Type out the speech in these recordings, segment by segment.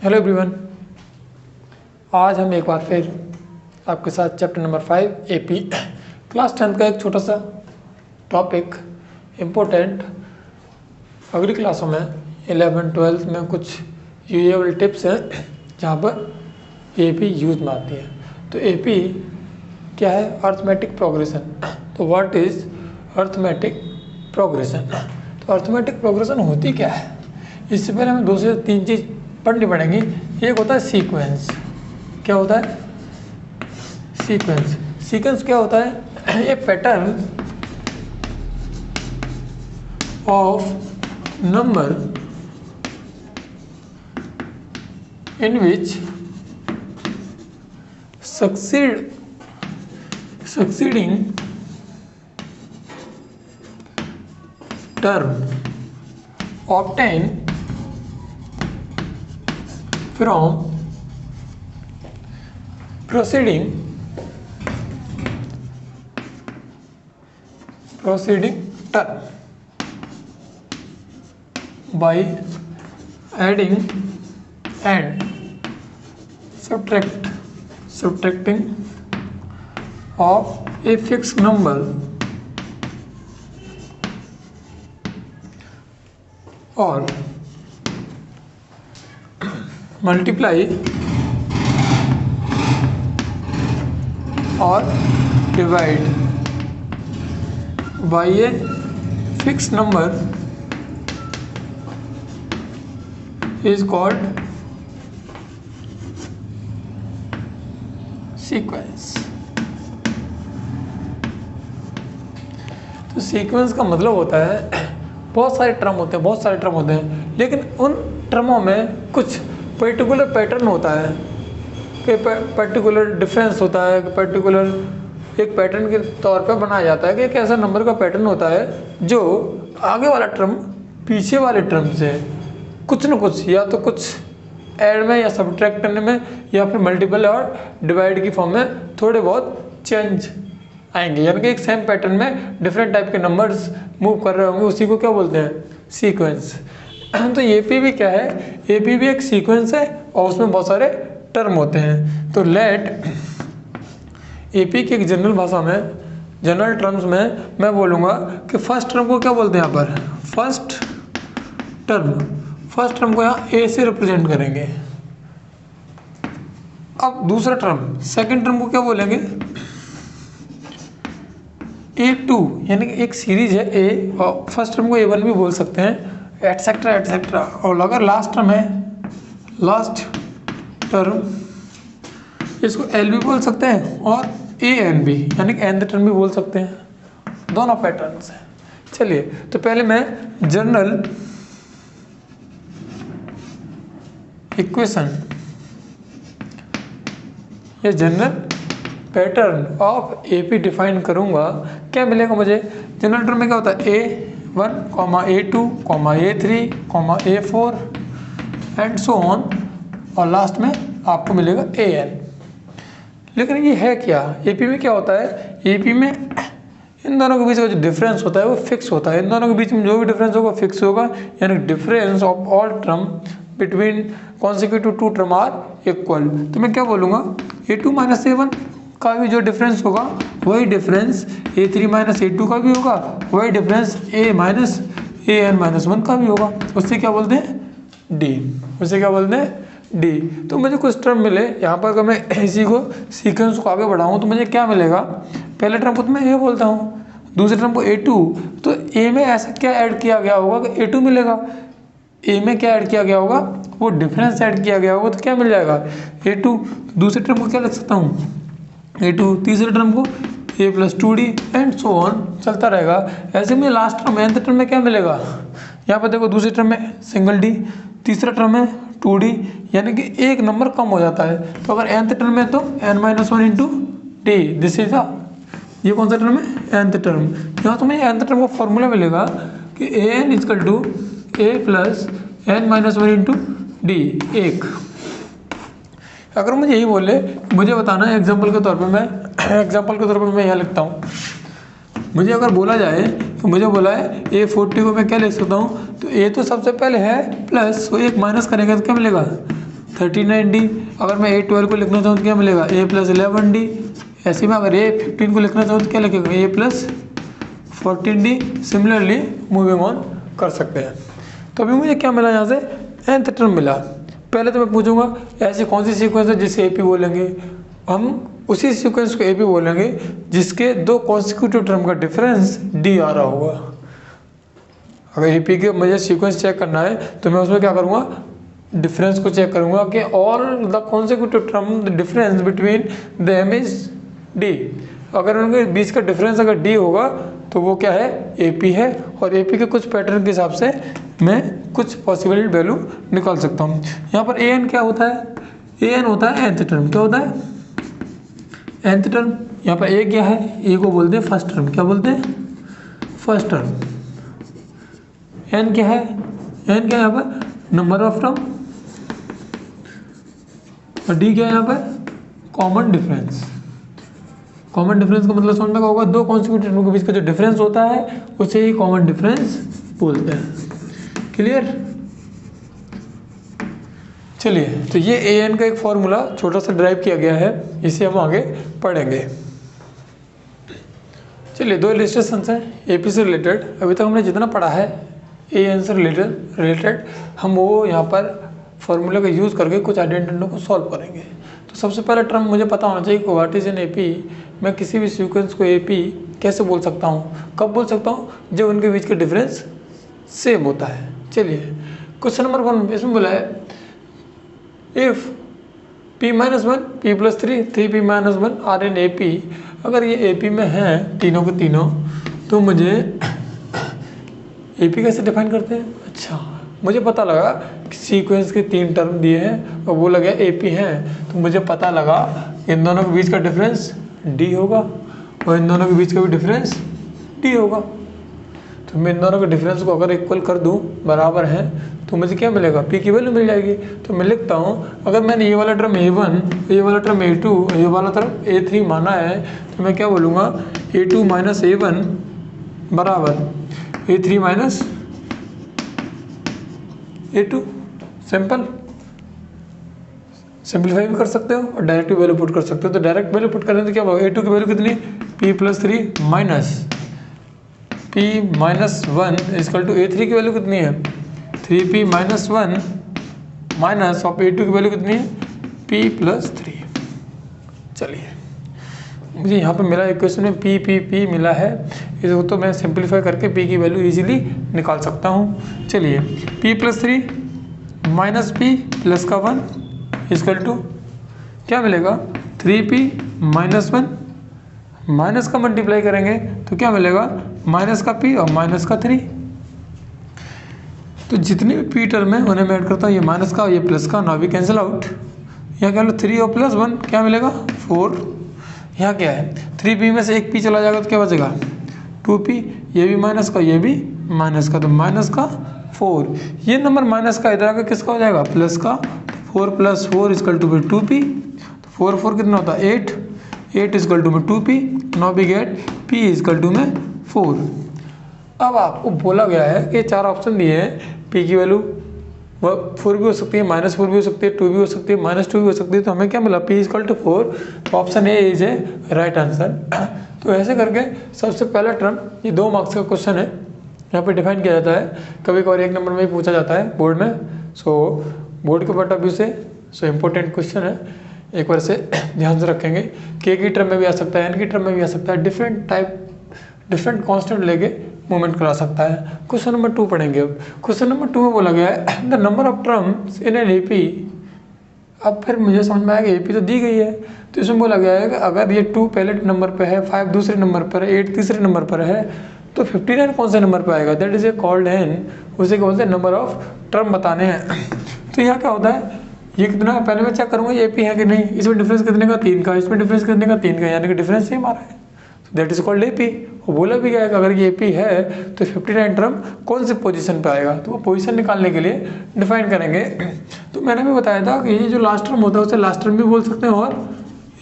Hello everyone, आज हम एक बार फिर आपके साथ चैप्टर नंबर 5 एपी क्लास 10 का एक छोटा सा टॉपिक इम्पोर्टेंट अगली क्लासों में 11 12 में कुछ यूजेबल टिप्स हैं जहाँ पर एपी यूज में आती है। तो एपी क्या है? Arithmetic progression. तो व्हाट इज अर्थमेटिक प्रोग्रेशन? तो अर्थमेटिक प्रोग्रेशन होती क्या है? इससे पहले हमें 2 से 3 चीज़ पढ़नी पड़ेंगी। एक होता है सीक्वेंस। क्या होता है? सीक्वेंस। सीक्वेंस क्या होता है? A pattern of number in which succeeding term obtained from proceeding term by adding and subtracting of a fixed number or multiply or divide by a fixed number is called sequence। तो sequence का मतलब होता है बहुत सारे term होते हैं, लेकिन उन टर्मों में कुछ पर्टिकुलर पैटर्न होता है, कि पर्टिकुलर डिफरेंस होता है, पर्टिकुलर एक पैटर्न के तौर पर बनाया जाता है कि एक ऐसा नंबर का पैटर्न होता है जो आगे वाला टर्म पीछे वाले टर्म से कुछ न कुछ या तो कुछ ऐड में या सब्ट्रैक्ट करने में या फिर मल्टीपल और डिवाइड की फॉर्म में थोड़े बहुत चेंज आएंगे, यानी कि एक सेम पैटर्न में डिफरेंट टाइप के नंबर्स मूव कर रहे होंगे, उसी को क्या बोलते हैं? सीक्वेंस। तो एपी भी क्या है? एपी भी एक सीक्वेंस है और उसमें बहुत सारे टर्म होते हैं। तो लेट एपी की एक जनरल भाषा में, जनरल टर्म्स में मैं बोलूँगा कि फर्स्ट टर्म को क्या बोलते हैं? यहाँ पर फर्स्ट टर्म को यहाँ ए से रिप्रेजेंट करेंगे। अब दूसरा टर्म, सेकंड टर्म को क्या बोलेंगे? A2, यानी कि एक सीरीज है ए, और फर्स्ट टर्म को A1 भी बोल सकते हैं, एटसेट्रा। और अगर लास्ट टर्म है, लास्ट टर्म इसको L भी बोल सकते हैं और AN भी, यानी कि nth टर्म भी बोल सकते हैं। दोनों पैटर्न्स हैं। चलिए, तो पहले मैं जनरल इक्वेशन या general pattern of AP define करूंगा। क्या मिलेगा मुझे? जनरल टर्म में क्या होता है? A1, A2, A3, A4 and so on, और लास्ट में आपको मिलेगा AN। लेकिन ये है क्या? एपी में क्या होता है? एपी में इन दोनों के बीच का जो डिफरेंस होता है वो फिक्स होता है। इन दोनों के बीच में जो भी डिफरेंस होगा फिक्स होगा, यानी difference of all term between consecutive two term are equal. तो मैं क्या बोलूँगा? A2 माइनस A1 का भी जो डिफरेंस होगा वही डिफरेंस A3 माइनस A2 का भी होगा, वही difference A minus AN minus 1 का भी होगा। उससे क्या बोलते हैं? D। उससे क्या बोलते हैं? D। तो मुझे कुछ टर्म मिले यहाँ पर। अगर मैं इसी को सीक्वेंस को आगे बढ़ाऊँ तो मुझे क्या मिलेगा? पहले टर्म को तो मैं A बोलता हूँ, दूसरे टर्म को A2। तो A में ऐसा क्या ऐड किया गया होगा कि A2 मिलेगा? A में क्या ऐड किया गया होगा? वो डिफरेंस ऐड किया गया होगा, तो क्या मिल जाएगा? A2। दूसरे टर्म को क्या लिख सकता हूँ? A2। तीसरे टर्म को A plus 2D and so on, चलता रहेगा। ऐसे में लास्ट टर्म nth टर्म में क्या मिलेगा? यहाँ पर देखो, दूसरे टर्म में सिंगल D, तीसरा टर्म में 2D, यानी कि एक नंबर कम हो जाता है। तो अगर nth टर्म में तो n-1 into D, this is ये कौन सा टर्म है? nth term. यहाँ तुम्हें nth टर्म का फॉर्मूला मिलेगा कि AN equal to A plus n-1 into D, 1। अगर मुझे यही बोले, मुझे बताना है एग्जाम्पल के तौर पर मैं यहाँ लिखता हूँ। मुझे अगर बोला जाए तो मुझे बोला है A40 को मैं क्या लिख सकता हूँ? तो A तो सबसे पहले है प्लस, वो एक माइनस करेंगे तो क्या मिलेगा? 39D। अगर मैं A12 को लिखना चाहूँ तो क्या मिलेगा A + 11D। ऐसे में अगर A15 को लिखना चाहूँ तो क्या लिखेगा A + 14D। Similarly moving on कर सकते हैं। तो अभी मुझे क्या मिला यहाँ से nth टर्म मिला। पहले तो मैं पूछूंगा ऐसी कौन सी सीक्वेंस है जिसे AP बोलेंगे। हम उसी सीक्वेंस को AP बोलेंगे जिसके दो कॉन्सिक्यूटिव टर्म का डिफरेंस D आ रहा होगा। अगर AP के मुझे सीक्वेंस चेक करना है तो मैं उसमें क्या करूँगा, डिफरेंस को चेक करूँगा कि all the consecutive term the difference between them is D। अगर उनके बीच का डिफरेंस अगर D होगा तो वो क्या है AP है। और AP के कुछ पैटर्न के हिसाब से मैं कुछ पॉसिबल वैल्यू निकाल सकता हूँ। यहाँ पर AN क्या होता है, AN होता है nth टर्म। क्या होता है nth टर्म। यहाँ पर A क्या है, A को बोलते हैं फर्स्ट टर्म। क्या बोलते हैं फर्स्ट टर्म। N क्या है, N क्या है यहाँ पर नंबर ऑफ टर्म। और D क्या है यहाँ पर कॉमन डिफरेंस। कॉमन डिफरेंस का मतलब समझने का होगा दो कॉन्सिक्यूटिव टर्म के बीच का जो डिफरेंस होता है उसे ही कॉमन डिफरेंस बोलते हैं। क्लियर। चलिए तो ये AN का एक फॉर्मूला छोटा सा ड्राइव किया गया है, इसे हम आगे पढ़ेंगे। चलिए दो इलस्ट्रेशंस हैं AP से रिलेटेड। अभी तक हमने जितना पढ़ा है AN से रिलेटेड हम वो यहाँ पर फॉर्मूला का यूज़ करके कुछ आइडेंटिटी को सॉल्व करेंगे। तो सबसे पहला टर्म मुझे पता होना चाहिए कि व्हाट इज एन AP। मैं किसी भी सीक्वेंस को AP कैसे बोल सकता हूँ, कब बोल सकता हूँ, जब उनके बीच का डिफरेंस सेम होता है। चलिए क्वेश्चन नंबर 1 इसमें बोला है if P-1 P + 3 3P-1 are an AP। अगर ये AP में हैं तीनों के तीनों तो मुझे AP कैसे डिफाइन करते हैं। अच्छा मुझे पता लगा कि सीक्वेंस के 3 टर्म दिए हैं और वो लगे AP हैं, तो मुझे पता लगा इन दोनों के बीच का डिफरेंस D होगा और इन दोनों के बीच का भी डिफरेंस D होगा। तो मैं इन दोनों के डिफरेंस को अगर इक्वल कर दूं, बराबर हैं, तो मुझे क्या मिलेगा P की वैल्यू मिल जाएगी। तो मैं लिखता हूँ अगर मैंने ये वाला टर्म A1, ये वाला टर्म A2, ये वाला टर्म A3 माना है तो मैं क्या बोलूँगा A2 - A1 बराबर A3 - A2। सिंपल। सिंप्लीफाई भी कर सकते हो और डायरेक्ट वैल्यू पुट कर सकते हो। तो डायरेक्ट वैल्यू पुट करें तो क्या होगा A2 की वैल्यू कितनी P + 3 - P-1 = A3 की वैल्यू कितनी है 3P-1 माइनस ऑफ A2 की वैल्यू कितनी है P + 3। चलिए मुझे यहाँ पर मिला इक्वेशन में P मिला है, इसको तो मैं सिंप्लीफाई करके P की वैल्यू इजीली निकाल सकता हूँ। चलिए P + 3 - P + 1 = क्या मिलेगा 3P-1 माइनस का मल्टीप्लाई करेंगे तो क्या मिलेगा माइनस का P और माइनस का 3। तो जितने भी P टर्म है उन्हें मैं ऐड करता हूँ, ये माइनस का और ये प्लस का, नाउ वी कैंसिल आउट। यहाँ क्या 3 और +1 क्या मिलेगा 4। यहाँ क्या है 3P में से एक P चला जाएगा तो क्या बचेगा 2P। ये भी माइनस का, ये भी माइनस का, तो माइनस का 4। ये नंबर माइनस का इधर आकर किसका हो जाएगा प्लस का। 4 + 4 = 2P। तो 4 4 कितना होता है 8, 8 = 2P। Now we get P = 4। अब आपको बोला गया है कि 4 ऑप्शन दिए हैं, P की वैल्यू 4 भी हो सकती है, -4 भी हो सकती है, 2 भी हो सकती है, -2 भी हो सकती है। तो हमें क्या मिला P = 4। तो option A is a right answer. तो ऐसे करके सबसे पहला टर्म, ये 2 मार्क्स का क्वेश्चन है, यहाँ पे डिफाइन किया जाता है। कभी कभार 1 नंबर में भी पूछा जाता है बोर्ड में। सो बोर्ड के पॉइंट ऑफ व्यू से इम्पोर्टेंट क्वेश्चन है, एक बार से ध्यान से रखेंगे। K की टर्म में भी आ सकता है, N की टर्म में भी आ सकता है, डिफरेंट कॉन्स्टेंट लेके मूवमेंट करा सकता है। क्वेश्चन नंबर 2 पढ़ेंगे। अब क्वेश्चन नंबर 2 में बोला गया है the number of terms in an AP। अब फिर मुझे समझ में आया कि AP तो दी गई है, तो इसमें बोला गया है कि अगर ये 2 पहले नंबर पे है, 5 दूसरे नंबर पर है, 8 तीसरे नंबर पर है, तो 59 कौन से नंबर पर आएगा, that is a called an. उसे क्या बोलते हैं नंबर ऑफ टर्म बताने हैं। तो यहाँ क्या होता है ये कितना है, पहले मैं चेक करूँगा ये AP है कि नहीं, इसमें डिफरेंस कितने का 3 का, इसमें डिफरेंस कितने का 3 का, यानी कि डिफरेंस सेम आ रहा है, दैट इज कॉल्ड AP। वो बोला भी गया है कि अगर ये AP है तो 59 टर्म कौन से पोजीशन पे आएगा, तो वो पोजीशन निकालने के लिए डिफाइन करेंगे। तो मैंने भी बताया था कि ये जो लास्ट टर्म होता है उसे लास्ट टर्म भी बोल सकते हैं और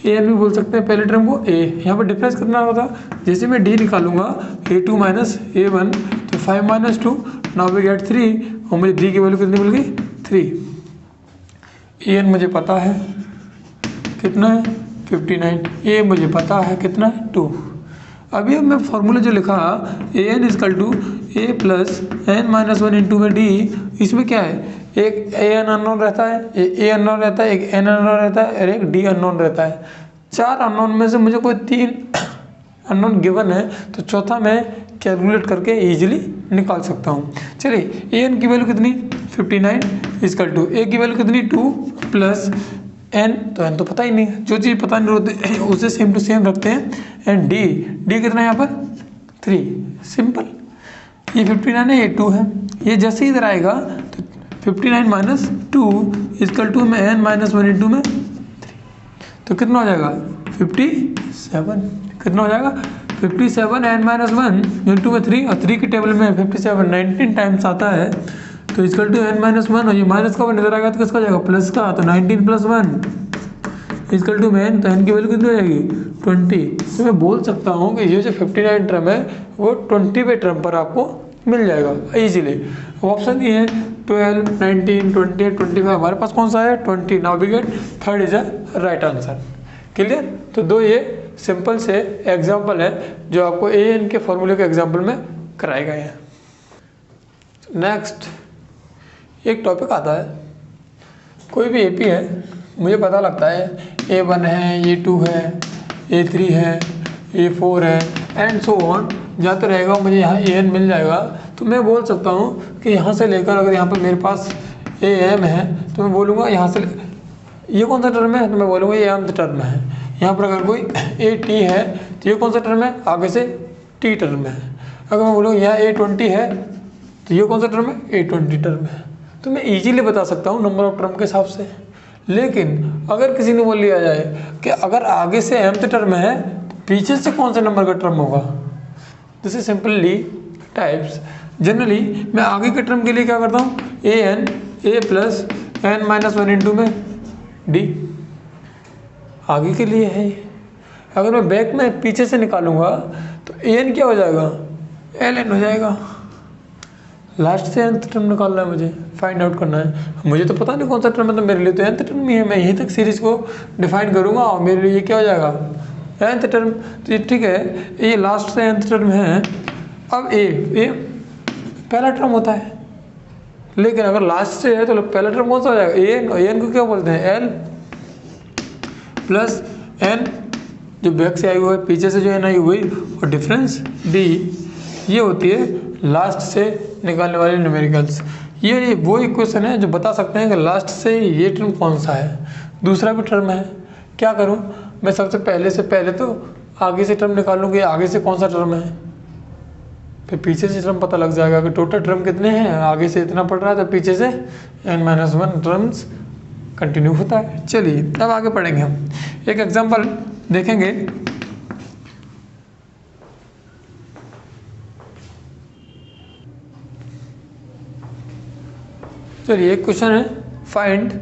AN भी बोल सकते हैं, पहले टर्म को A। यहाँ पर डिफरेंस कितना होता है, जैसे मैं D निकालूंगा A2 - A1 तो 5 - 2, नाउ वी गेट 3 और मुझे D की वैल्यू कितनी मिल गई 3। ए एन मुझे पता है कितना है 59, ए मुझे पता है कितना है 2। अभी अब मैं फॉर्मूला जो लिखा a n is equal to a plus N minus one into में डी, इसमें क्या है, एक ए एन अननोन रहता है, ए अननोन रहता है, एक एन अननोन रहता है और एक डी अननोन रहता है। 4 अननोन में से मुझे कोई 3 अननोन गिवन है तो चौथा मैं कैलकुलेट करके इजीली निकाल सकता हूँ। चलिए ए एन की वैल्यू कितनी 59 इजकल टू ए की वैल्यू कितनी 2 प्लस एन, तो एन तो पता ही नहीं है, जो चीज़ पता नहीं होती उसे सेम टू सेम रखते हैं। एंड डी कितना है यहाँ पर 3, सिंपल। ये 59 है, ये 2 है, ये जैसे ही इधर आएगा तो 59 माइनस 2 इजकल टू में एन माइनस 1 इंटू में 3, तो कितना हो जाएगा 57, कितना हो जाएगा 57 एन माइनस 1 इंटू में 3, और 3 की टेबल में 57 19 टाइम्स आता है, तो इजकल टू एन माइनस 1, और ये माइनस का 1 इधर आएगा तो किसका हो जाएगा प्लस का, तो 19 प्लस 1 इजकल टू में एन, तो एन की वैल्यू कितनी हो जाएगी 20। तो मैं बोल सकता हूँ कि ये जो 59 टर्म है वो 20वें टर्म पर आपको मिल जाएगा इजीली। ऑप्शन ये है 12, 19, 20, 25, हमारे पास कौन सा है 20। Now we get third is a right answer. Clear. तो 2 ये सिंपल से एग्जाम्पल है जो आपको ए एन के फॉर्मूले के एग्जाम्पल में कराए गए हैं। नेक्स्ट एक टॉपिक आता है, कोई भी एपी है, मुझे पता लगता है A1 है, A2 है, A3 है, A4 है एंड सो ऑन जाते रहेगा, मुझे यहाँ AN मिल जाएगा, तो मैं बोल सकता हूँ कि यहाँ से लेकर अगर यहाँ पर मेरे पास AM है तो मैं बोलूँगा यहाँ से ये कौन सा टर्म है, तो मैं बोलूँगा ये mth टर्म है। यहाँ पर अगर कोई AT है तो ये कौन सा टर्म है, आगे से T टर्म है। अगर मैं बोलूँगा यहाँ A20 है तो ये कौन सा टर्म है, A20 टर्म है। तो मैं इजीली बता सकता हूँ नंबर ऑफ टर्म के हिसाब से। लेकिन अगर किसी ने बोल लिया जाए कि अगर आगे से mth टर्म है पीछे से कौन से नंबर का टर्म होगा, this is simply types. Generally मैं आगे के टर्म के लिए क्या करता हूँ, a plus N minus 1 into में डी, आगे के लिए है। अगर मैं बैक में पीछे से निकालूंगा तो an क्या हो जाएगा, ln हो जाएगा। लास्ट से nth टर्म निकालना है, मुझे फाइंड आउट करना है। मुझे तो पता नहीं कौन सा टर्म है, तो मेरे लिए तो nth टर्म ही है। मैं यहीं तक सीरीज को डिफाइन करूंगा और मेरे लिए ये क्या हो जाएगा nth टर्म। तो ये ठीक है, ये लास्ट से nth टर्म है। अब ए पहला टर्म होता है, लेकिन अगर लास्ट से है तो पहला टर्म कौन सा हो जाएगा, एन को क्या बोलते हैं एल प्लस एन, जो बैक से आई हुई है पीछे से जो एन आई हुई, और डिफरेंस डी, ये होती है लास्ट से निकालने वाले न्यूमेरिकल्स। ये वो इक्वेशन है जो बता सकते हैं कि लास्ट से ये टर्म कौन सा है। दूसरा भी टर्म है, क्या करूं मैं, सबसे पहले तो आगे से टर्म निकालूँ कि आगे से कौन सा टर्म है, फिर पीछे से टर्म पता लग जाएगा कि टोटल टर्म कितने हैं। आगे से इतना पड़ रहा है तो पीछे से n-1 टर्म्स कंटिन्यू होता है। चलिए अब आगे पढ़ेंगे, हम एक एग्जांपल देखेंगे। चलिए एक क्वेश्चन है, find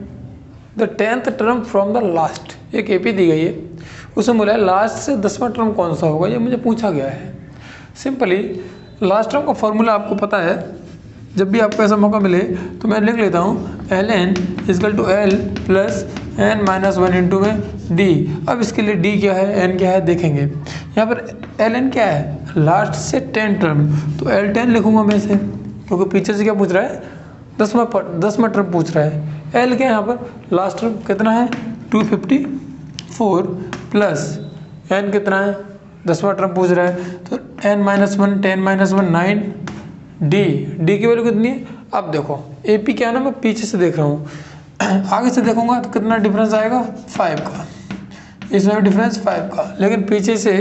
the 10th term from the last. एक एपी दी गई है, उसमें बोला है लास्ट से 10वां टर्म कौन सा होगा, ये मुझे पूछा गया है। सिंपली लास्ट टर्म का फॉर्मूला आपको पता है, जब भी आपको ऐसा मौका मिले तो मैं लिख लेता हूँ ln equal to l plus N minus 1 into में d। अब इसके लिए d क्या है, n क्या है देखेंगे। यहाँ पर ln क्या है, लास्ट से 10 टर्म, तो l10 लिखूँगा मैं इसे, क्योंकि पीछे से क्या पूछ रहा है, 10वां टर्म पूछ रहा है। l क्या है यहाँ पर, लास्ट टर्म कितना है 254 प्लस n कितना है, 10वां टर्म पूछ रहा है, तो n-1 10-1 9 d की वैल्यू कितनी है। अब देखो AP क्या है ना, मैं पीछे से देख रहा हूँ, आगे से देखूंगा तो कितना डिफरेंस आएगा 5 का, इसमें भी डिफरेंस 5 का, लेकिन पीछे से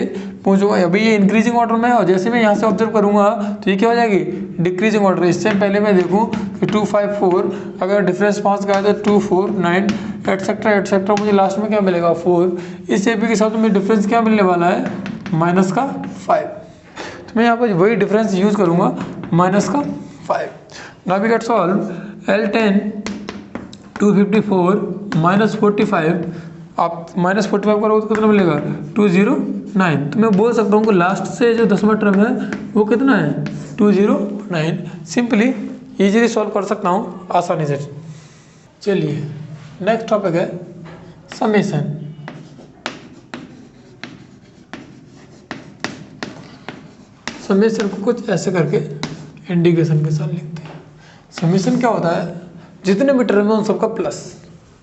पूछूंगा। अभी ये इंक्रीजिंग ऑर्डर में है, और जैसे मैं यहाँ से ऑब्जर्व करूंगा तो ये क्या हो जाएगी डिक्रीजिंग ऑर्डर। इससे पहले मैं देखूँ कि 254, अगर डिफरेंस 5 का है तो 2 4 9 एटसेट्रा, मुझे लास्ट में क्या मिलेगा 4। इस AP के साथ में डिफरेंस क्या मिलने वाला है, माइनस का 5। तो मैं यहाँ पर वही डिफरेंस यूज करूँगा, माइनस का 5। Now we get solve L10 254 minus 45, आप माइनस 45 करोगे तो कितना मिलेगा 209। तो मैं बोल सकता हूँ कि लास्ट से जो 10वां टर्म है वो कितना है 209। सिंपली इजीली सॉल्व कर सकता हूँ आसानी से। चलिए नेक्स्ट टॉपिक है समेशन। समेशन को कुछ ऐसे करके इंडिकेशन के साथ लिखते हैं। समेशन क्या होता है, जितने भी टर्म है उन सबका प्लस।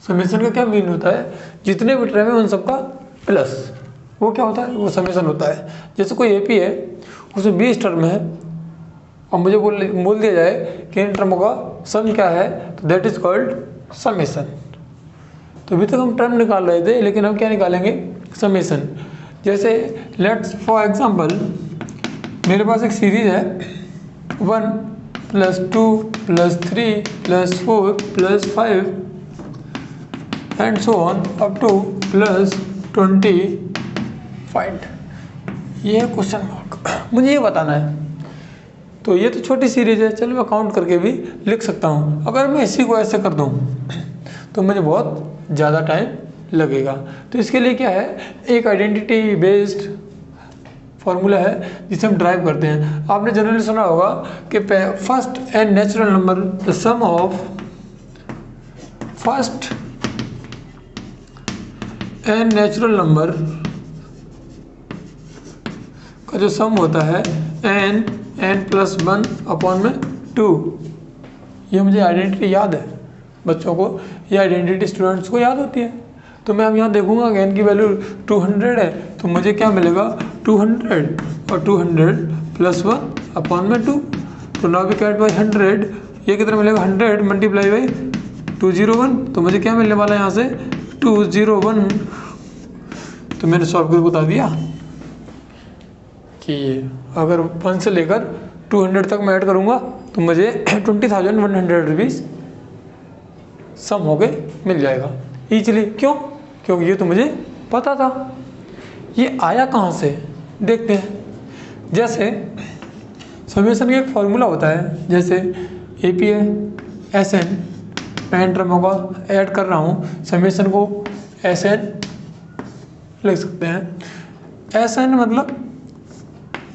समेशन का क्या मीन होता है, जितने भी टर्म है उन सबका प्लस, वो क्या होता है, वो समेशन होता है। जैसे कोई एपी है, उसमें 20 टर्म है और मुझे बोल दिया जाए कि इन टर्मों का सम क्या है, तो दैट इज कॉल्ड समेशन। तो अभी तक हम टर्म निकाल रहे थे, लेकिन हम क्या निकालेंगे, समेशन। जैसे लेट्स फॉर एग्जांपल मेरे पास एक सीरीज है 1 + 2 + 3 + 4 + 5 and so on up to +20 find. ये है क्वेश्चन मार्क, मुझे ये बताना है। तो ये तो छोटी सीरीज है, चलो मैं काउंट करके भी लिख सकता हूँ। अगर मैं इसी को ऐसे कर दूँ तो मुझे बहुत ज़्यादा टाइम लगेगा। तो इसके लिए क्या है, एक आइडेंटिटी बेस्ड फॉर्मूला है जिसे हम ड्राइव करते हैं। आपने जनरली सुना होगा कि first N natural number, the sum of first N natural number का जो सम होता है n+1/2। ये मुझे आइडेंटिटी याद है, बच्चों को ये आइडेंटिटी स्टूडेंट्स को याद होती है। तो मैं अब यहाँ देखूंगा कि n की वैल्यू 200 है, तो मुझे क्या मिलेगा 200 और 200 + 1/2। तो नाउ वी कैट बाई 100, ये कितना मिलेगा 100 मल्टीप्लाई बाई 201। तो मुझे क्या मिलने वाला है यहाँ से 201। तो मैंने सॉल्व करके बता दिया कि अगर 1 से लेकर 200 तक मैं ऐड करूँगा तो मुझे 20,100 रुपीज़ सम हो के मिल जाएगा ईजिली। क्यों, क्योंकि ये तो मुझे पता था। ये आया कहाँ से देखते हैं। जैसे समेशन का एक फॉर्मूला होता है, जैसे एपी है एसएन, मैं इन टर्मों का ऐड कर रहा हूँ, समेशन को एसएन लिख सकते हैं। एसएन मतलब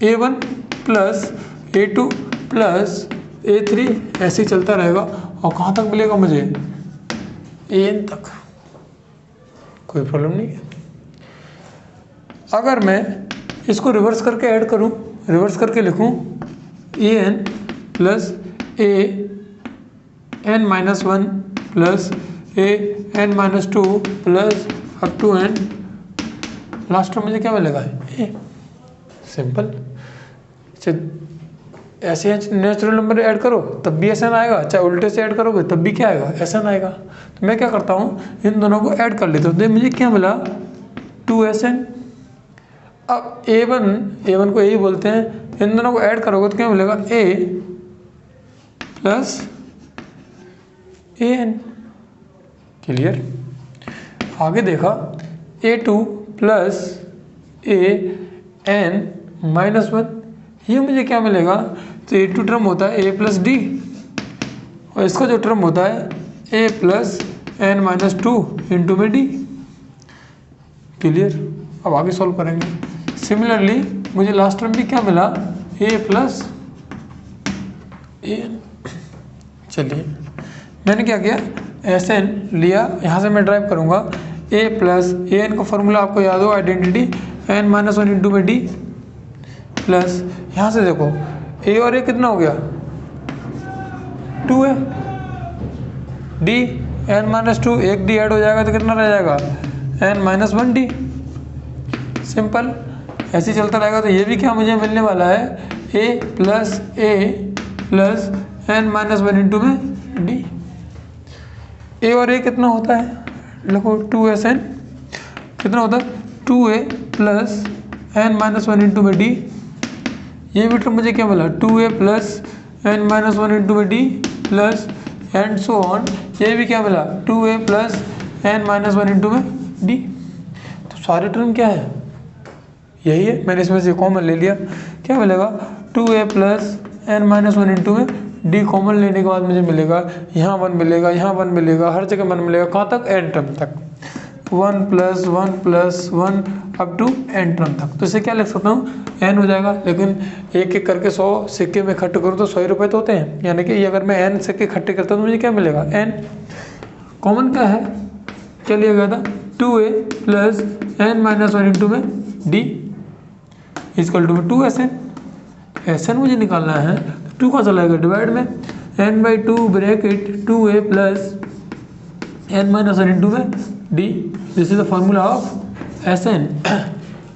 A1 + A2 + A3 ऐसे ही चलता रहेगा और कहाँ तक मिलेगा मुझे, AN तक, कोई प्रॉब्लम नहीं है। अगर मैं इसको रिवर्स करके ऐड करूं, रिवर्स करके लिखूं AN + AN-1 + AN-2 + up to n, last में मुझे क्या मिलेगा A। सिंपल। ऐसे नेचुरल नंबर ऐड करो तब भी एसएन आएगा, चाहे उल्टे से ऐड करोगे तब भी क्या आएगा, एसएन आएगा। तो मैं क्या करता हूँ, इन दोनों को ऐड कर लेता हूँ। तो मुझे क्या मिला 2SN। अब A1 को A बोलते हैं, इन दोनों को ऐड करोगे तो क्या मिलेगा A + AN। क्लियर। आगे देखा A2 + AN-1, ये मुझे क्या मिलेगा, तो A2 टर्म होता है A + D और इसका जो टर्म होता है A + N-2 इंटू में D। क्लियर। अब आगे सॉल्व करेंगे। सिमिलरली मुझे लास्ट टर्म भी क्या मिला A + AN। चलिए मैंने क्या किया, SN लिया, यहाँ से मैं ड्राइव करूँगा A + AN का फॉर्मूला आपको याद हो, आइडेंटिटी N-1 इंटू में D प्लस यहाँ से देखो A और A कितना हो गया 2 है, D N-2, एक D ऐड हो जाएगा तो कितना रह जाएगा N-1D। सिंपल, ऐसे ही चलता रहेगा। तो ये भी क्या मुझे मिलने वाला है A + N-1 इंटू में D। A और A कितना होता है, देखो 2SN कितना होता है 2A + N-1 इंटू में D। ये भी टर्म मुझे क्या मिला 2A + N-1 इंटू में D plus and so on. ये भी क्या मिला 2A + N-1 इंटू में D। तो सारे टर्म क्या है, यही है। मैंने इसमें से कॉमन ले लिया, क्या मिलेगा 2A + N-1 इंटू में D। कॉमन लेने के बाद मुझे मिलेगा यहाँ 1 मिलेगा, यहाँ 1 मिलेगा, हर जगह 1 मिलेगा। कहाँ तक, n टर्म तक, 1 + 1 + 1 अप टू n टर्म तक। तो इसे क्या लिख सकता हूँ n हो जाएगा। लेकिन एक एक करके 100 सिक्के में इकट्ठे करूँ तो 100 रुपये तो होते हैं, यानी कि अगर मैं n सिक्के इकट्ठे करता हूँ तो मुझे क्या मिलेगा n। कॉमन क्या है क्या लिया गया था 2a plus n minus 1 into में d इजकल टू में 2SN। SN मुझे निकालना है तो 2 का चला जाएगा डिवाइड में n/2 bracket 2a plus n minus 1 into में d। This is the formula of SN।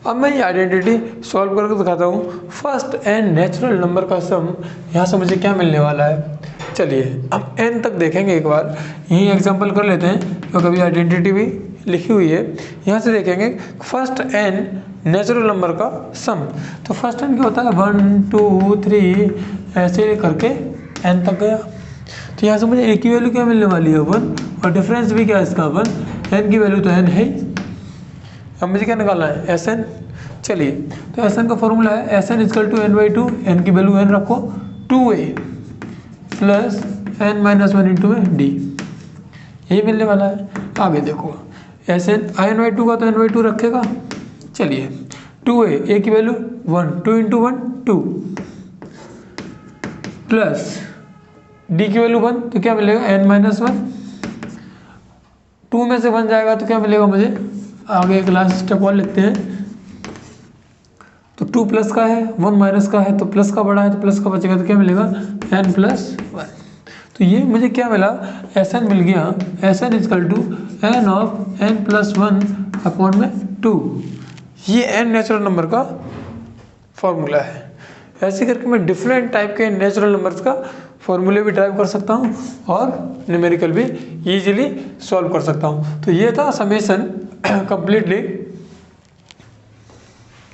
अब मैं ये आइडेंटिटी सॉल्व करके दिखाता हूँ। फर्स्ट n नेचुरल नंबर का सम, यहाँ से मुझे क्या मिलने वाला है। चलिए अब n तक देखेंगे एक बार, यही एग्जांपल कर लेते हैं क्योंकि अभी आइडेंटिटी भी लिखी हुई है। यहाँ से देखेंगे फर्स्ट n नेचुरल नंबर का सम, तो फर्स्ट n क्या होता है 1 2 3 ऐसे करके n तक गया। तो यहाँ से मुझे a की वैल्यू क्या मिलने वाली है 1, और डिफरेंस भी क्या है इसका 1, n की वैल्यू तो n है। अब मुझे क्या निकालना है SN। चलिए तो SN का फॉर्मूला है SN equal to n/2, n की वैल्यू n रखो 2a plus n minus 1 into में d, यही मिलने वाला है। आगे देखो SN n/2 का तो n/2 रखेगा। चलिए 2a की वैल्यू 1, 2 इंटू 1 2 प्लस d की वैल्यू 1, तो क्या मिलेगा n माइनस 1, 2 में से 1 जाएगा तो क्या मिलेगा मुझे। आगे एक लास्ट स्टेप और लिखते हैं, तो 2 प्लस का है 1 माइनस का है, तो प्लस का बड़ा है तो प्लस का बचेगा, तो क्या मिलेगा n प्लस 1। तो ये मुझे क्या मिला SN मिल गया। SN equal to n of n plus 1 upon में 2, ये n नेचुरल नंबर का फॉर्मूला है। ऐसे करके मैं डिफरेंट टाइप के नेचुरल नंबर्स का फॉर्मूले भी ड्राइव कर सकता हूँ और न्यूमेरिकल भी इजीली सॉल्व कर सकता हूँ। तो ये था समेशन कंप्लीटली।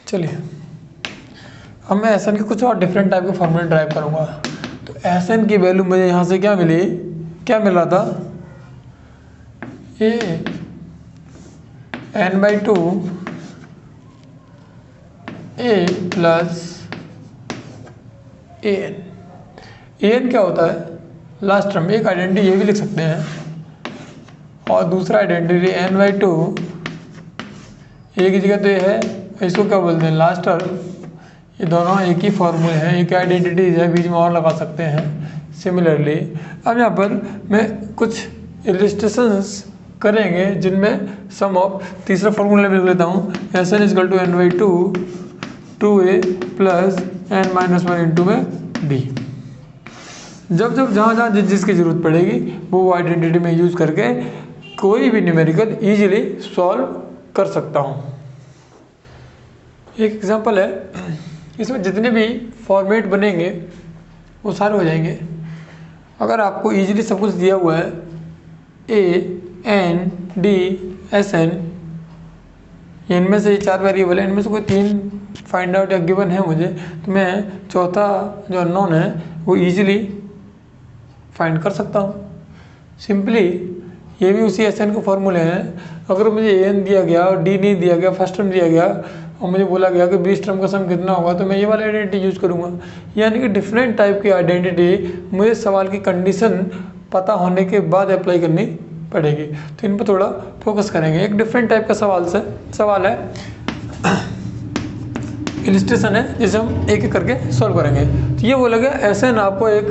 चलिए अब मैं SN के कुछ और डिफरेंट टाइप के फॉर्मूले ड्राइव करूँगा। तो SN की वैल्यू मुझे यहाँ से क्या मिली, क्या मिल रहा था a n/2 a plus an क्या होता है लास्ट टर्म, एक आइडेंटिटी ये भी लिख सकते हैं और दूसरा आइडेंटिटी n/2 एक ही जगह तो ये है, इसको क्या बोलते हैं लास्ट टर्म। ये दोनों एक ही फॉर्मूले हैं, एक आइडेंटिटीज है, बीच में और लगा सकते हैं सिमिलरली। अब यहाँ पर मैं कुछ इलिस्ट्रेशंस करेंगे जिनमें सम ऑफ तीसरा फॉर्मूला लिख लेता हूँ SN equal to n/2 2a plus n minus 1 into में d। जब जहाँ जिसकी ज़रूरत पड़ेगी वो आइडेंटिटी में यूज़ करके कोई भी न्यूमेरिकल इजीली सॉल्व कर सकता हूँ। एक एग्जांपल है, इसमें जितने भी फॉर्मेट बनेंगे वो सारे हो जाएंगे। अगर आपको इजीली सब कुछ दिया हुआ है a n d SN, इनमें से 4 वेरिएबल है, इनमें से कोई 3 फाइंड आउट या गिवन है मुझे, तो मैं चौथा जो अननोन है वो इजीली फाइंड कर सकता हूँ सिंपली। ये भी उसी SN के फॉर्मूले हैं। अगर मुझे an दिया गया और d नहीं दिया गया, फर्स्ट टर्म दिया गया और मुझे बोला गया कि 20 टर्म का सम कितना होगा, तो मैं ये वाला आइडेंटिटी यूज़ करूँगा। यानी कि डिफरेंट टाइप की आइडेंटिटी मुझे सवाल की कंडीशन पता होने के बाद अप्लाई करनी पड़ेगी। तो इन पर थोड़ा फोकस करेंगे। एक डिफरेंट टाइप का सवाल है, इलिस्ट्रेशन है, जिसे हम एक एक करके सॉल्व करेंगे। तो ये बोला गया SN आपको एक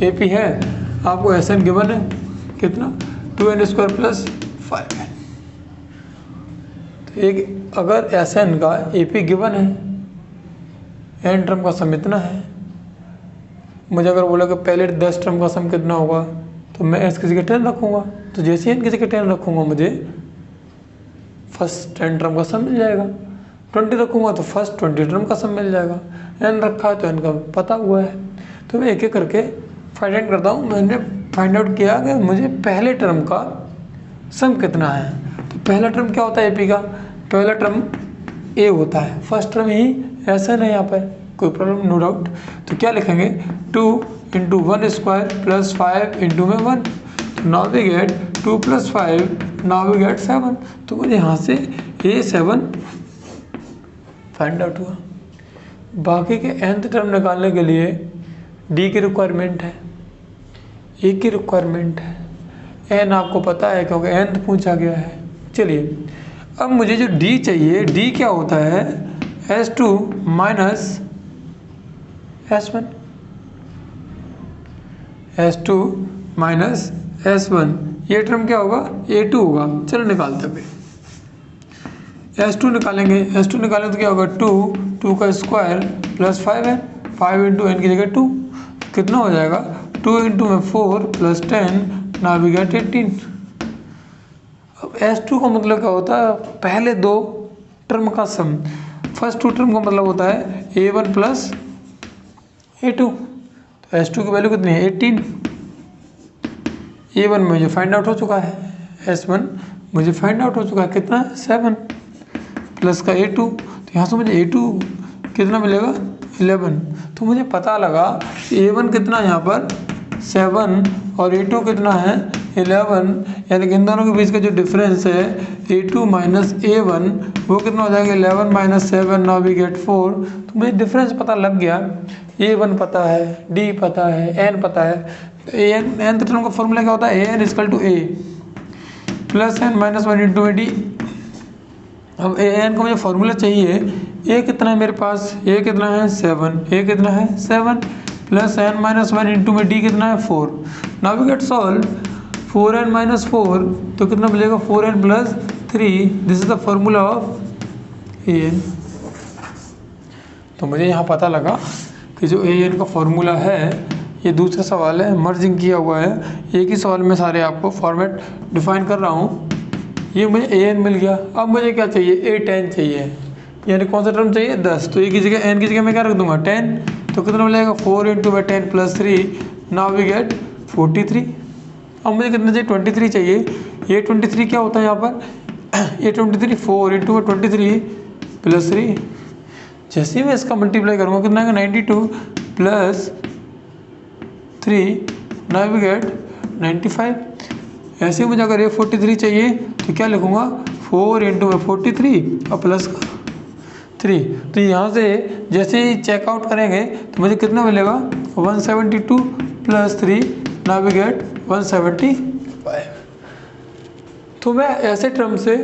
AP है, आपको SN गिवन है कितना 2n² प्लस 5n। तो एक अगर SN का AP गिवन है, n टर्म का सम इतना है, मुझे अगर बोला कि पहले 10 टर्म का सम कितना होगा, तो मैं S की जगह 10 रखूँगा। तो जैसे n की जगह 10 रखूँगा मुझे फर्स्ट 10 टर्म का सम मिल जाएगा। 20 रखूँगा तो फर्स्ट 20 टर्म का सम मिल जाएगा। n रखा है तो n का पता हुआ है। तो मैं एक एक करके फाइंड आउट करता हूँ। मैंने फाइंड आउट किया कि मुझे पहले टर्म का सम कितना है। तो पहला टर्म क्या होता है AP का, पहला टर्म a होता है, फर्स्ट टर्म ही SN है यहाँ पर, कोई प्रॉब्लम नो डाउट। तो क्या लिखेंगे 2 इंटू 1² प्लस 5 इंटू में 1, now we get 2 plus 5, now we get 7। तो मुझे यहाँ से A7 फाइंड आउट हुआ। बाकी के nth टर्म निकालने के लिए d की रिक्वायरमेंट है, a की रिक्वायरमेंट है, n आपको पता है क्योंकि nth पूछा गया है। चलिए अब मुझे जो d चाहिए, d क्या होता है S2 minus S1, S2 minus S1, ये टर्म क्या होगा, A2 होगा। चलो निकालते हैं। S2 निकालेंगे, S2 निकालेंगे तो क्या होगा, 2 का square plus 5n, 5 into N की जगह 2, कितना हो जाएगा 2 इंटू में 4 प्लस 10, नाउ वी गेट 18। अब S2 का मतलब क्या होता है, पहले दो टर्म का सम। फर्स्ट टू टर्म का मतलब होता है A1 प्लस A2। तो S2 की वैल्यू कितनी है 18। A1 मुझे फाइंड आउट हो चुका है, S1 मुझे फाइंड आउट हो चुका है, कितना है 7 प्लस का A2। तो यहाँ से मुझे A2 कितना मिलेगा 11। तो मुझे पता लगा A1 कितना यहाँ पर 7 और A2 कितना है 11, यानी कि इन दोनों के बीच का जो डिफरेंस है A2 माइनस A1 वो कितना हो जाएगा 11 माइनस 7, नाउ वी गेट 4। तो मुझे डिफरेंस पता लग गया, A1 पता है, D पता है, N पता है। एन टर्म का फॉर्मूला क्या होता है, AN equal to A plus N minus 1 into में D। अब AN का मुझे फॉर्मूला चाहिए, A कितना है मेरे पास, A कितना है 7, A कितना है 7 प्लस N माइनस 1 इंटू में D कितना है 4। Now we get solve 4n minus 4 तो कितना मिलेगा 4n plus 3। This is the formula of AN। तो मुझे यहाँ पता लगा कि जो AN का फॉर्मूला है, ये दूसरा सवाल है, मर्जिंग किया हुआ है, एक ही सवाल में सारे आपको फॉर्मेट डिफाइन कर रहा हूँ। ये मुझे AN मिल गया। अब मुझे क्या चाहिए, A10 चाहिए, यानी कौन सा टर्म चाहिए 10। तो ये की जगह N की जगह मैं क्या रख दूंगा 10। तो कितना मिलेगा 4 इंटू में 10 प्लस 3, नाउ वी गेट 43। अब मुझे कितना चाहिए 23 चाहिए। ये 23 क्या होता है यहाँ पर, ये 23 4 इंटू में 23 प्लस 3। जैसे ही मैं इसका मल्टीप्लाई करूँगा कितना आएगा 92 प्लस 3, नाउ वी गेट 95। ऐसे ही मुझे अगर ये 43 चाहिए तो क्या लिखूँगा 4 इंटू में 43 और प्लस 3। तो यहाँ से जैसे ही चेकआउट करेंगे तो मुझे कितना मिलेगा 172 प्लस 3, नाउ वी गेट 175। तो मैं ऐसे टर्म से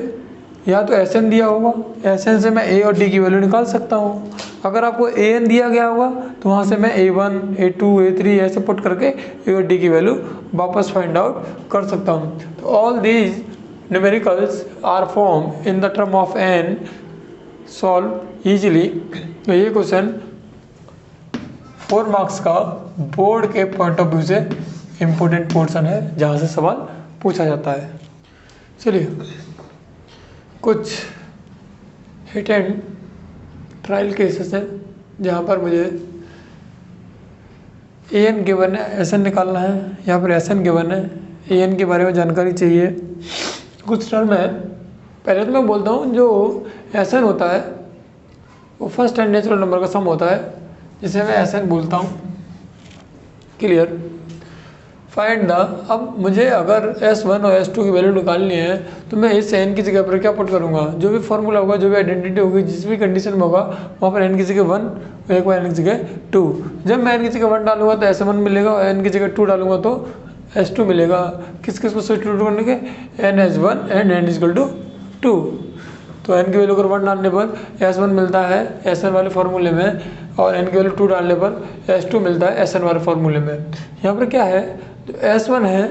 या तो SN दिया होगा, SN से मैं A और D की वैल्यू निकाल सकता हूँ। अगर आपको AN दिया गया होगा तो वहाँ से मैं A1, A2, A3 ऐसे पुट करके A और D की वैल्यू वापस फाइंड आउट कर सकता हूँ। तो all these numericals are form in the term of N, solve easily. तो ये क्वेश्चन 4 मार्क्स का बोर्ड के पॉइंट ऑफ व्यू से इम्पोर्टेंट पोर्शन है, जहाँ से सवाल पूछा जाता है। चलिए कुछ हिट एंड ट्रायल केसेस हैं जहाँ पर मुझे AN गिवन है, SN निकालना है, यहाँ पर SN गिवन है, AN के बारे में जानकारी चाहिए। कुछ टर्म है, पहले तो मैं बोलता हूँ जो SN होता है वो फर्स्ट एंड नेचुरल नंबर का सम होता है, जिसे मैं SN बोलता हूँ। क्लियर। फाइंड द, अब मुझे अगर S1 और S2 की वैल्यू निकालनी है तो मैं इस N की जगह पर क्या पुट करूँगा, जो भी फॉर्मूला होगा, जो भी आइडेंटिटी होगी, जिस भी कंडीशन में होगा वहाँ पर N की जगह 1, एक बार N की जगह 2। जब मैं N की जगह 1 डालूंगा तो S1 मिलेगा, और N की जगह 2 डालूंगा तो S2 मिलेगा। किस किस को सब्स्टिट्यूट करने के, N as 1 and N equal to 2। तो N की वैल्यू अगर 1 डालने पर S1 मिलता है SN वाले फार्मूले में, और N की वैल्यू 2 डालने पर S2 मिलता है SN वाले फार्मूले में। यहाँ पर क्या है, जो S1 है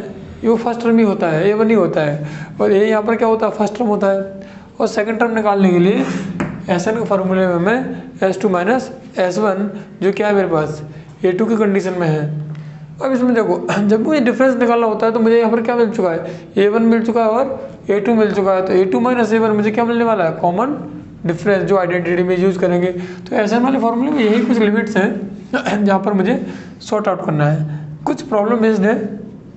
ये फर्स्ट टर्म ही होता है, A1 ही होता है, और A यहाँ पर क्या होता है फर्स्ट टर्म होता है। और सेकंड टर्म निकालने के लिए SN के फार्मूले में मैं S2 माइनस S1, जो क्या है मेरे पास A2 की कंडीशन में है। अब इसमें देखो, जब मुझे डिफरेंस निकालना होता है तो मुझे यहाँ पर क्या मिल चुका है, A1 मिल चुका है और A2 मिल चुका है। तो A2 माइनस A1 मुझे क्या मिलने वाला है, कॉमन डिफरेंस, जो आइडेंटिटी में यूज़ करेंगे। तो SN वाले फार्मूले में यही कुछ लिमिट्स हैं जहाँ पर मुझे सॉर्ट आउट करना है। कुछ प्रॉब्लम बेस्ड है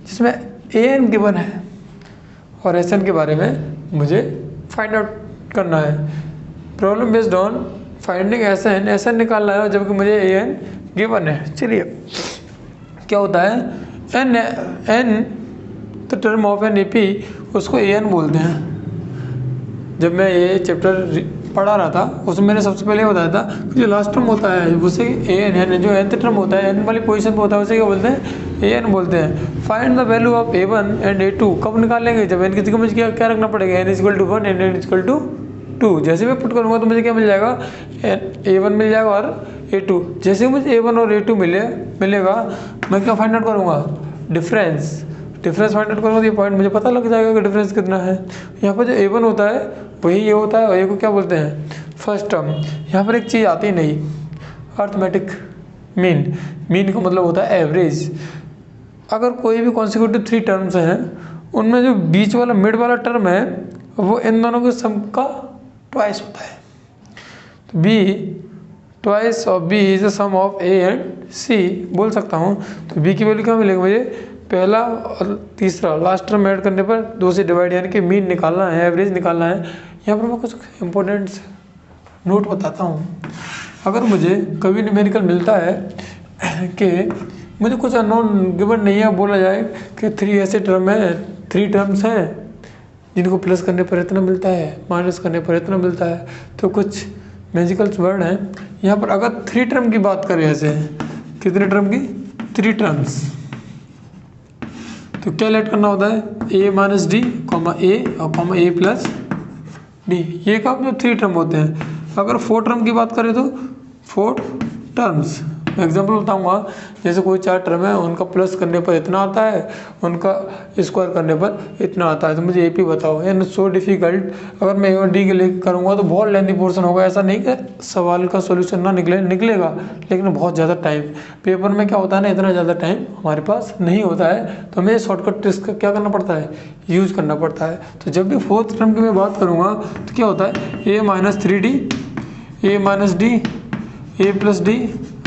जिसमें AN गिवन है और SN के बारे में मुझे फाइंड आउट करना है। Problem based on finding SN निकालना है, जबकि मुझे AN गिवन है। चलिए क्या होता है, N तो टर्म ऑफ एन AP उसको AN बोलते हैं। जब मैं ये चैप्टर पढ़ा रहा था उसमें मैंने सबसे पहले बताया था कि जो लास्ट टर्म होता है उसे AN, जो nth टर्म होता है N वाली पोजीशन पे होता है उसे क्या बोलते हैं, AN बोलते हैं। Find the value of A1 and A2 कब निकालेंगे, जब N की जगह मुझे क्या रखना पड़ेगा, N equal to 1 and N equal to 2। जैसे मैं पुट करूँगा तो मुझे क्या मिल जाएगा, A1 मिल जाएगा और A2। जैसे मुझे A1 और A2 मिलेगा मैं क्या फाइंड आउट करूँगा, डिफरेंस। डिफरेंस फाइंड आउट करूँगा तो ये पॉइंट मुझे पता लग जाएगा कि डिफरेंस कितना है। यहाँ पर जो A1 होता है वही ये होता है और A को क्या बोलते हैं, फर्स्ट टर्म। यहाँ पर एक चीज़ आती नहीं, अर्थमेटिक मीन। मीन का मतलब होता है एवरेज। अगर कोई भी कॉन्सिक्यूटिव 3 टर्म्स हैं उनमें जो बीच वाला मिड वाला टर्म है वो इन दोनों के सम का ट्वाइस होता है। तो B twice of B is the sum of A and C बोल सकता हूँ। तो B की वैल्यू क्या मिलेगी मुझे, पहला और तीसरा लास्ट टर्म ऐड करने पर 2 से डिवाइड, यानी कि मीन निकालना है, एवरेज निकालना है। यहाँ पर मैं कुछ इंपॉर्टेंट नोट बताता हूँ। अगर मुझे कभी न्यूमेरिकल मिलता है कि मुझे कुछ अननोन गिवन नहीं है, बोला जाए कि 3 ऐसे टर्म है, 3 टर्म्स हैं जिनको प्लस करने पर इतना मिलता है, माइनस करने पर इतना मिलता है, तो कुछ मैजिकल वर्ड हैं। यहाँ पर अगर 3 टर्म की बात करें, ऐसे कितने टर्म की, 3 टर्म्स, तो क्या लेट करना होता है, A minus D comma A और कॉमा A प्लस डी, ये का जो 3 टर्म होते हैं। अगर 4 टर्म की बात करें तो 4 टर्म्स, मैं एग्जांपल बताऊंगा। जैसे कोई 4 टर्म है, उनका प्लस करने पर इतना आता है, उनका स्क्वायर करने पर इतना आता है, तो मुझे AP बताओ। एंड सो डिफिकल्ट, अगर मैं A और D के लिए करूँगा तो बहुत लेंथी पोर्शन होगा। ऐसा नहीं कि सवाल का सोल्यूशन ना निकलेगा, लेकिन बहुत ज़्यादा टाइम, पेपर में क्या होता है ना, इतना ज़्यादा टाइम हमारे पास नहीं होता है, तो हमें शॉर्टकट ट्रिक्स का क्या करना पड़ता है, यूज़ करना पड़ता है। तो जब भी 4th टर्म की मैं बात करूँगा तो क्या होता है, A minus 3D, A minus D, A plus D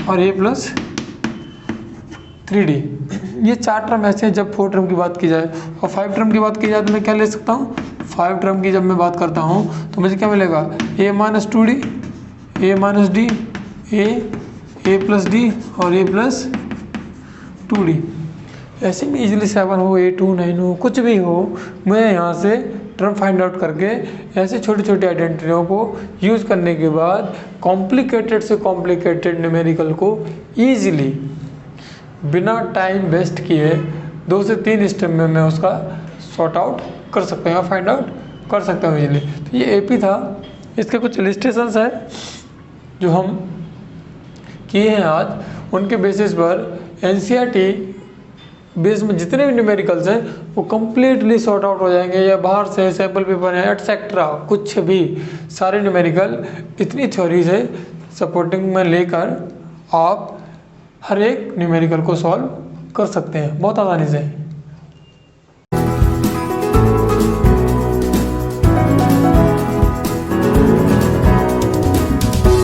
और A प्लस 3D। ये 4 टर्म ऐसे हैं जब 4 टर्म की बात की जाए। और 5 टर्म की बात की जाए तो मैं क्या ले सकता हूँ, 5 टर्म की जब मैं बात करता हूँ तो मुझे क्या मिलेगा, A minus 2D, A minus D, A plus D और A प्लस 2D। ऐसे में इजीली 7 हो, 8 हो, 9 हो, कुछ भी हो, मैं यहाँ से टर्म फाइंड आउट करके ऐसे छोटे छोटे आइडेंटिटियों को यूज़ करने के बाद कॉम्प्लिकेटेड से कॉम्प्लिकेटेड न्यूमेरिकल को ईजिली बिना टाइम वेस्ट किए 2 से 3 स्टेप में मैं उसका सॉर्ट आउट कर सकता हूँ, फाइंड आउट कर सकता हूँ इजीली। तो ये AP था, इसके कुछ इलस्ट्रेशंस हैं जो हम किए हैं आज। उनके बेसिस पर NCERT बेस में जितने भी न्यूमेरिकल्स हैं वो कम्प्लीटली सॉर्ट आउट हो जाएंगे, या बाहर से सैम्पल पेपर है एटसेट्रा, कुछ भी सारे न्यूमेरिकल इतनी थ्योरी से सपोर्टिंग में लेकर आप हर एक न्यूमेरिकल को सॉल्व कर सकते हैं बहुत आसानी से।